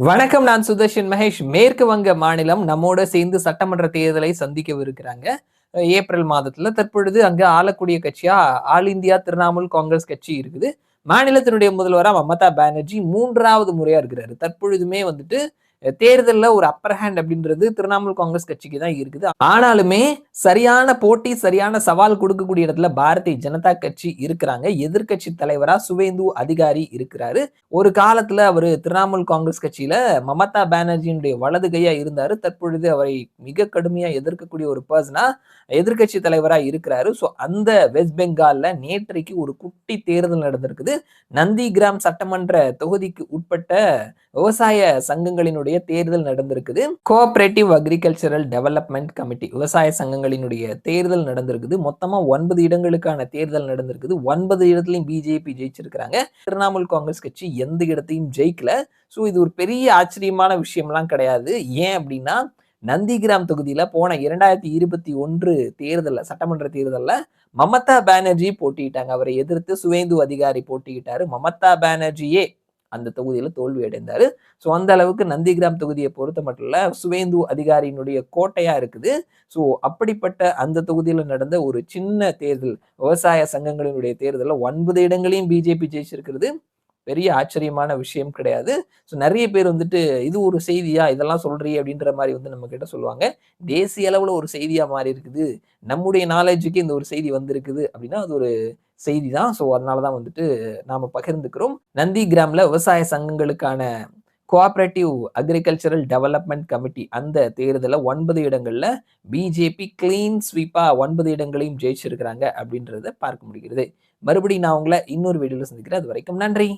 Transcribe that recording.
வணக்கம். நான் சுதர்ஷன் மகேஷ். மேற்கு வங்க மாநிலம் நம்மோட சேர்ந்து சட்டமன்ற தேர்தலை சந்திக்கவிருக்கிறாங்க. ஏப்ரல் மாதத்துல. தற்பொழுது அங்க ஆளக்கூடிய கட்சியா ஆல் இந்தியா திரிணாமுல் காங்கிரஸ் கட்சி இருக்குது. மாநிலத்தினுடைய முதல்வரா மமதா பானர்ஜி 3வது முறையா இருக்கிறாரு. தற்பொழுதுமே வந்துட்டு தேர்தல்ல ஒரு அப்பர் ஹேண்ட் அப்படின்றது திரிணாமுல் காங்கிரஸ் கட்சிக்கு தான் இருக்குது. ஆனாலுமே சரியான போட்டி, சரியான சவால் கொடுக்கக்கூடிய இடத்துல பாரதிய ஜனதா கட்சி இருக்கிறாங்க. எதிர்க்கட்சி தலைவரா சுவேந்து அதிகாரி இருக்கிறாரு. ஒரு காலத்துல அவரு திரிணாமுல் காங்கிரஸ் கட்சியில மமதா பானர்ஜியினுடைய வலது கையா இருந்தாரு. தற்பொழுது அவரை மிக கடுமையா எதிர்க்கக்கூடிய ஒரு பர்சனா எதிர்க்கட்சி தலைவரா இருக்கிறாரு. ஸோ அந்த வெஸ்ட் பெங்கால்ல நேற்றைக்கு ஒரு குட்டி தேர்தல் நடந்திருக்குது. நந்திகிராம் சட்டமன்ற தொகுதிக்கு உட்பட்ட விவசாய சங்கங்களினுடைய தேர்தல் நடந்திருக்குது. கோஆபரேட்டிவ் அக்ரிகல்ச்சரல் டெவலப்மெண்ட் கமிட்டி விவசாய சங்கங்களினுடைய தேர்தல் நடந்திருக்குது. மொத்தமா 9 இடங்களுக்கான தேர்தல் நடந்திருக்குது. 9 இடத்துலயும் பிஜேபி ஜெயிச்சிருக்கிறாங்க. திரிணாமுல் காங்கிரஸ் கட்சி எந்த இடத்தையும் ஜெயிக்கல. ஸோ இது ஒரு பெரிய ஆச்சரியமான விஷயம்லாம் கிடையாது. ஏன் அப்படின்னா நந்திகிராம் தொகுதியில போன 2021 தேர்தல்ல சட்டமன்ற தேர்தல்ல மமதா பானர்ஜி போட்டியிட்டாங்க. அவரை எதிர்த்து சுவேந்து அதிகாரி போட்டியிட்டாரு. மமதா பானர்ஜியே அந்த தொகுதியில தோல்வி அடைந்தாரு. ஸோ அந்த அளவுக்கு நந்திகிராம் தொகுதியை பொறுத்த மட்டும் இல்ல சுவேந்து அதிகாரியினுடைய கோட்டையா இருக்குது. ஸோ அப்படிப்பட்ட அந்த தொகுதியில நடந்த ஒரு சின்ன தேர்தல் விவசாய சங்கங்களினுடைய தேர்தல்ல 9 இடங்களையும் பிஜேபி ஜெயிச்சிருக்கிறது. பெரிய ஆச்சரியமான விஷயம் கிடையாது. ஸோ நெறைய பேர் வந்துட்டு இது ஒரு செய்தியா? இதெல்லாம் சொல்றியே அப்படின்ற மாரி வந்து நம்ம கிட்ட சொல்லுவாங்க. தேசிய அளவுல ஒரு செய்தியா மாறி இருக்குது. நம்முடைய நாலேட்ஜ்க்கு இந்த ஒரு செய்தி வந்திருக்குது அப்படின்னா, அது ஒரு செய்தி தான். ஸோ அதனால தான் வந்துட்டு நாம பகிர்ந்துக்கிறோம். நந்திகிராம்ல விவசாய சங்கங்களுக்கான கோஆப்பரேட்டிவ் அக்ரிகல்ச்சரல் டெவலப்மெண்ட் கமிட்டி அந்த தேர்தல்ல 9 இடங்கள்ல பிஜேபி கிளீன் ஸ்வீப்பா 9 இடங்களையும் ஜெயிச்சிருக்கிறாங்க அப்படின்றத பார்க்க முடிகிறது. மறுபடியும் நான் உங்கள இன்னொரு வீடியோல சந்திக்கிறேன். அதுவரைக்கும் நன்றி.